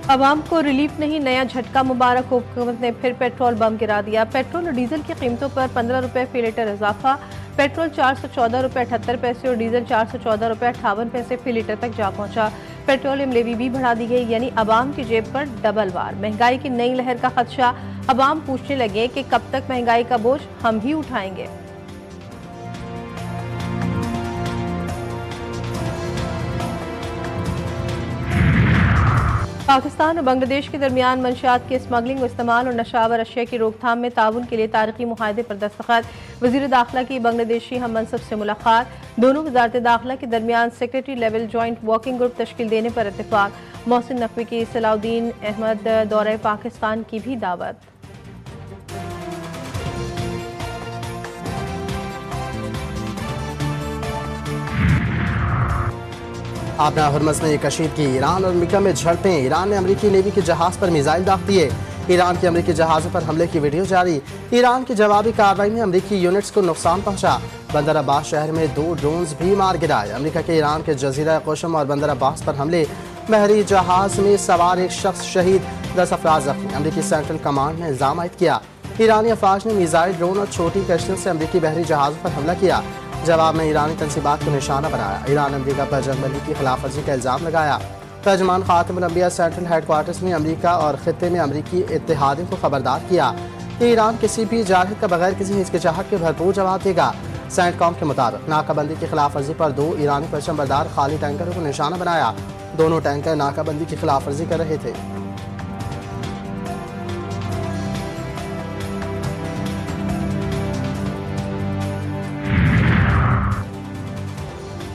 عوام کو ریلیف نہیں، نیا جھٹکا مبارک ہو، حکومت نے پھر پیٹرول بم گرا دیا۔ پیٹرول اور ڈیزل کی قیمتوں پر 15 روپے فی لیٹر اضافہ، پیٹرول 414 روپے 78 پیسے اور ڈیزل 414 روپے 58 پیسے فی لیٹر تک جا پہنچا۔ پیٹرولیم لیوی بھی بڑھا دی گئی، یعنی عوام کی جیب پر ڈبل وار۔ مہنگائی کی نئی لہر کا خدشہ، عوام پوچھنے لگے کہ کب تک مہنگائی کا بوجھ ہم ہی اٹھائیں گے۔ پاکستان اور بنگلہ دیش کے درمیان منشیات کی اسمگلنگ و استعمال اور نشاور اشیاء کی روک تھام میں تعاون کے لیے تاریخی معاہدے پر دستخط۔ وزیر داخلہ کی بنگلہ دیشی ہم منصب سے ملاقات، دونوں وزارت داخلہ کے درمیان secretary level joint working group تشکیل دینے پر اتفاق۔ محسن نقوی کی صلاح الدین احمد دورہ پاکستان کی بھی دعوت۔ آبنا ہرمز میں کشیدگی، ایران اور امریکہ میں جھڑپیں، ایران نے امریکی نیوی کے جہاز پر میزائل داغ دیے، ایران کے امریکی جہازوں پر حملے کی ویڈیو جاری، ایران کی جوابی کارروائی میں امریکی یونٹس کو نقصان پہنچا، بندر عباس شہر میں 2 ڈرونز بھی مار گرائے، امریکہ کے ایران کے جزیرہ قشم اور بندر عباس پر حملے، بحری جہاز میں سوار ایک شخص شہید، 10 افراد زخمی، امریکی سینٹرل کمانڈ نے الزام عائد کیا، ایرانی افواج نے میزائل، ڈرون اور چھوٹی کشتیوں سے امریکی بحری جہازوں پر حملہ کیا، جواب میں ایرانی تنصیبات کو نشانہ بنایا، ایران امریکہ پر جنگ بندی کی خلاف ورزی کا الزام لگایا۔ ترجمان خاتم الانبیاء سینٹرل ہیڈ کوارٹرز نے امریکہ اور خطے میں امریکی اتحادیوں کو خبردار کیا کہ ایران کسی بھی جارحیت کا بغیر کسی ہچکچاہٹ کے بھرپور جواب دے گا۔ سینٹ کام کے مطابق ناکہ بندی کی خلاف ورزی پر 2 ایرانی پرچم بردار خالی ٹینکروں کو نشانہ بنایا، دونوں ٹینکر ناکہ بندی کی خلاف ورزی کر رہے تھے۔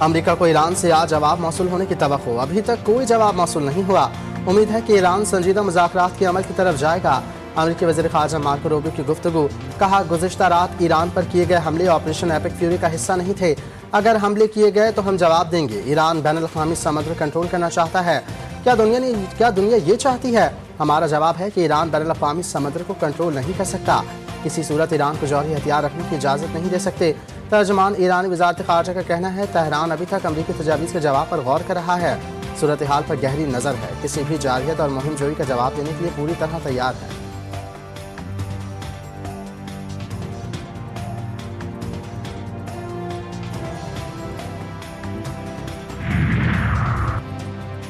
امریکہ کو ایران سے آج جواب موصول ہونے کی توقع، ابھی تک کوئی جواب موصول نہیں ہوا، امید ہے کہ ایران سنجیدہ مذاکرات کے عمل کی طرف جائے گا۔ امریکی وزیر خارجہ مارکو روبیو کی گفتگو، کہا گزشتہ رات ایران پر کیے گئے حملے آپریشن ایپک فیوری کا حصہ نہیں تھے، اگر حملے کیے گئے تو ہم جواب دیں گے، ایران بین الاقوامی سمندر کنٹرول کرنا چاہتا ہے، کیا دنیا یہ چاہتی ہے؟ ہمارا جواب ہے کہ ایران بین الاقوامی سمندر کو کنٹرول نہیں کر سکتا، کسی صورت ایران کو جوہری ہتھیار رکھنے کی اجازت نہیں دے سکتے۔ ترجمان ایرانی وزارت خارجہ کا کہنا ہے تہران ابھی تک امریکی تجاویز کے جواب پر غور کر رہا ہے، صورتحال پر گہری نظر ہے، کسی بھی جارحیت اور مہم جوئی کا جواب دینے کے لیے پوری طرح تیار ہے۔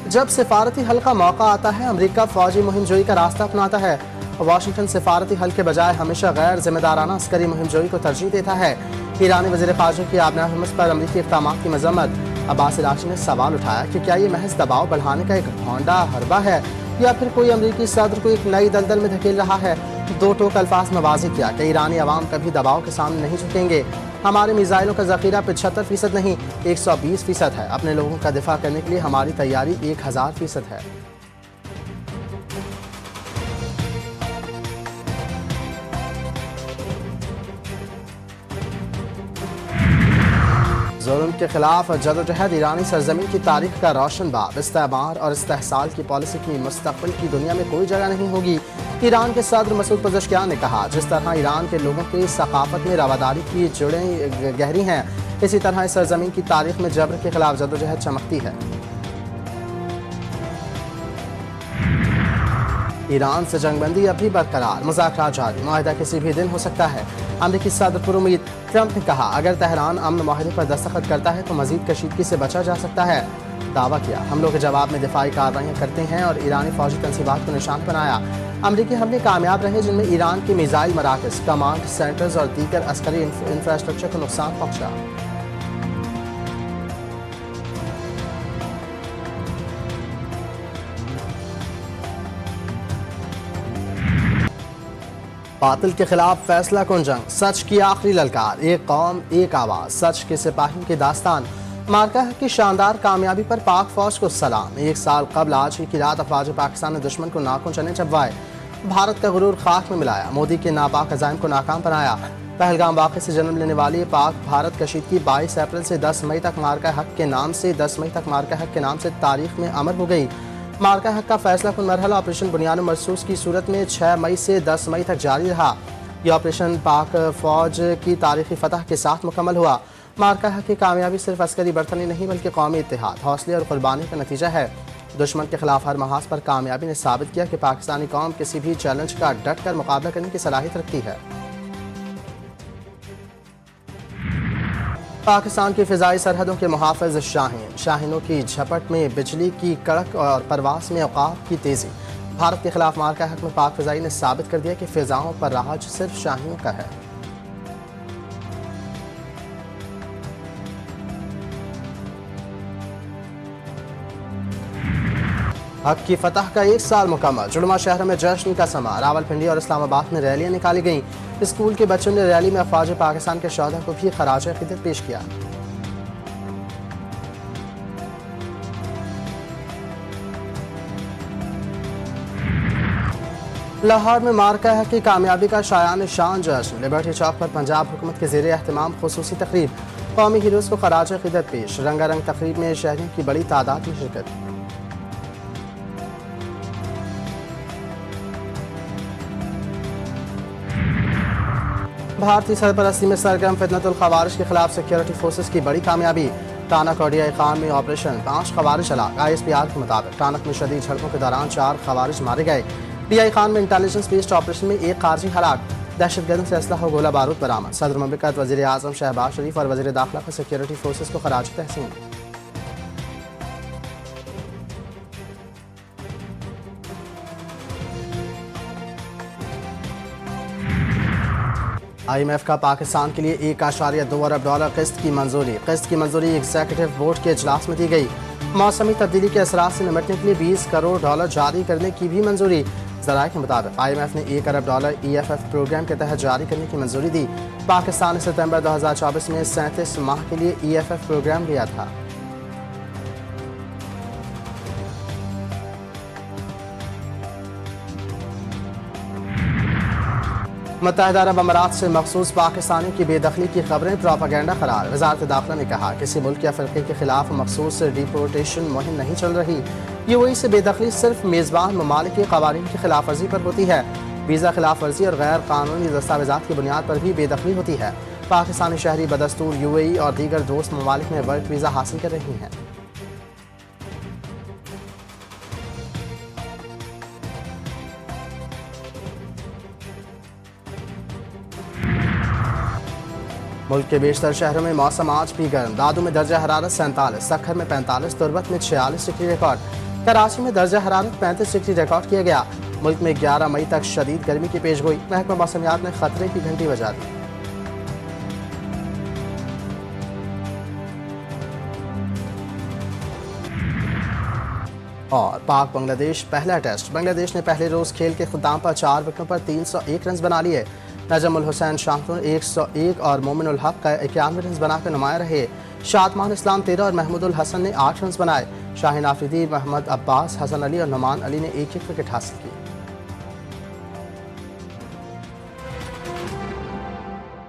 جب سفارتی حل کا موقع آتا ہے امریکہ فوجی مہم جوئی کا راستہ اپناتا ہے، واشنگٹن سفارتی حل کے بجائے ہمیشہ غیر ذمہ دارانہ عسکری مہم جوئی کو ترجیح دیتا ہے۔ ایرانی وزیر خارجہ کی آبنائے ہرمز پر امریکی اقدامات کی مذمت، عباس عراقچی نے سوال اٹھایا کہ کیا یہ محض دباؤ بڑھانے کا ایک بھونڈا حربہ ہے یا پھر کوئی امریکی صدر کو ایک نئی دلدل میں دھکیل رہا ہے؟ 2 ٹوک الفاظ میں واضح کیا کہ ایرانی عوام کبھی دباؤ کے سامنے نہیں جھکیں گے، ہمارے میزائلوں کا ذخیرہ 75% نہیں 120% ہے، اپنے لوگوں کا دفاع کرنے کے لیے ہماری تیاری 1000% ہے۔ ظلم کے خلاف جدوجہد ایرانی سرزمین کی تاریخ کا روشن باب، استعمار اور استحصال کی پالیسی کی مستقبل کی دنیا میں کوئی جگہ نہیں ہوگی۔ ایران کے صدر مسعود پزشکیان نے کہا جس طرح ایران کے لوگوں کی ثقافت میں رواداری کی جڑیں گہری ہیں، اسی طرح اس سرزمین کی تاریخ میں جبر کے خلاف جدوجہد چمکتی ہے۔ ایران سے جنگ بندی اب بھی برقرار، مذاکرات جاری، معاہدہ کسی بھی دن ہو سکتا ہے، امریکی صدر پر امید۔ ٹرمپ نے کہا اگر تہران امن معاہدے پر دستخط کرتا ہے تو مزید کشیدگی سے بچا جا سکتا ہے، دعویٰ کیا حملوں کے جواب میں دفاعی کارروائیاں کرتے ہیں اور ایرانی فوجی تنصیبات کو نشان بنایا۔ امریکی حملے کامیاب رہے جن میں ایران کے میزائل مراکز، کمانڈ سینٹرز اور دیگر عسکری انفراسٹرکچر کو نقصان پہنچا۔ باطل کے خلاف فیصلہ کن جنگ، سچ کی آخری للکار، ایک قوم ایک آواز، سچ کے سپاہیوں کی داستان، مارکہ کی شاندار کامیابی پر پاک فوج کو سلام۔ 1 سال قبل آج ہی کی رات افواج پاکستان نے دشمن کو ناخن چنے چبوائے، بھارت کا غرور خاک میں ملایا، مودی کے ناپاک عزائم کو ناکام بنایا۔ پہلگام واقعے سے جنم لینے والی پاک بھارت کشیدگی 22 اپریل سے 10 مئی تک مارکہ حق کے نام سے تاریخ میں امر ہو گئی۔ مارکہ حق کا فیصلہ کن مرحلہ آپریشن بنیان مرصوص کی صورت میں 6 مئی سے 10 مئی تک جاری رہا۔ یہ آپریشن پاک فوج کی تاریخی فتح کے ساتھ مکمل ہوا۔ مارکہ حق کی کامیابی صرف عسکری برتری نہیں بلکہ قومی اتحاد، حوصلے اور قربانی کا نتیجہ ہے۔ دشمن کے خلاف ہر محاذ پر کامیابی نے ثابت کیا کہ پاکستانی قوم کسی بھی چیلنج کا ڈٹ کر مقابلہ کرنے کی صلاحیت رکھتی ہے۔ پاکستان کی فضائی سرحدوں کے محافظ شاہینوں کی جھپٹ میں بجلی کی کڑک اور پرواز میں اوقات کی تیزی۔ بھارت کے خلاف مارکہ حق میں پاک فضائی نے ثابت کر دیا کہ فضاؤں پر راج صرف شاہینوں کا ہے۔ حق کی فتح کا 1 سال مکمل، جڑواں شہر میں جشن کا سما۔ راولپنڈی اور اسلام آباد میں ریلیاں نکالی گئیں۔ اسکول کے بچوں نے ریلی میں افواج پاکستان کے شہداء کو بھی خراج عقیدت پیش کیا۔ لاہور میں مارکہ حق کی کامیابی کا شایان شان جشن۔ لبرٹی چوک پر پنجاب حکومت کے زیر اہتمام خصوصی تقریب، قومی ہیروز کو خراج عقیدت پیش۔ رنگا رنگ تقریب میں شہریوں کی بڑی تعداد میں شرکت۔ بھارتی سرپرستی میں سرگرم فتنۃ الخوارج کے خلاف سیکیورٹی فورسز کی بڑی کامیابی۔ ٹانک اور ڈی خان میں آپریشن، 5 خوارج ہلاک۔ ISPR کے مطابق ٹانک میں شدید جھڑپوں کے دوران 4 خوارج مارے گئے۔ ڈی خان میں انٹیلیجنس بیسڈ آپریشن میں 1 خارجی ہلاک۔ دہشت گردوں سے اسلحہ و گولہ بارود برآمد۔ صدر مملکت، وزیر اعظم شہباز شریف اور وزیر داخلہ کا سیکیورٹی فورسز کو خراج تحسین۔ IMF کا پاکستان کے لیے $1.2 ارب قسط کی منظوری۔ قسط کی منظوری ایگزیکٹو بورڈ کے اجلاس میں دی گئی۔ موسمی تبدیلی کے اثرات سے نمٹنے کے لیے $20 کروڑ جاری کرنے کی بھی منظوری۔ ذرائع کے مطابق IMF نے $1 ارب EFF پروگرام کے تحت جاری کرنے کی منظوری دی۔ پاکستان نے ستمبر 2024 میں 37 ماہ کے لیے EFF پروگرام لیا تھا۔ متحدہ عرب امارات سے مخصوص پاکستانیوں کی بے دخلی کی خبریں پروپیگنڈا قرار۔ وزارت داخلہ نے کہا کسی ملک یا فرقے کے خلاف مخصوص ڈیپورٹیشن مہم نہیں چل رہی۔ UAE سے بے دخلی صرف میزبان ممالک کے قوانین کی خلاف ورزی پر ہوتی ہے۔ ویزا خلاف ورزی اور غیر قانونی دستاویزات کی بنیاد پر بھی بے دخلی ہوتی ہے۔ پاکستانی شہری بدستور UAE اور دیگر دوست ممالک میں ورک ویزا حاصل کر رہی ہیں۔ ملک کے بیشتر شہروں میں موسم آج بھی گرم۔ دادو میں درجہ حرارت 47، سکھر میں 45، تربت میں 46 ڈگری ریکارڈ۔ کراچی میں درجہ حرارت 35 ڈگری ریکارڈ کیا گیا۔ ملک میں 11 مئی تک شدید گرمی کی پیش گوئی۔ محکمہ موسمیات نے خطرے کی گھنٹی بجا دی۔ اور پاک بنگلہ دیش پہلا ٹیسٹ۔ بنگلہ دیش نے پہلے روز کھیل کے اختتام پر 4 وکٹوں پر 301 رنز بنا لیے۔ نجم الحسین شاہتون 101 اور مومن الحق کا 91 رنز بنا کر نمایاں رہے۔ شادمان اسلام 13 اور محمود الحسن نے 8 رنز بنائے۔ شاہین آفریدی، محمد عباس، حسن علی اور نعمان علی نے 1-1 وکٹ حاصل کی۔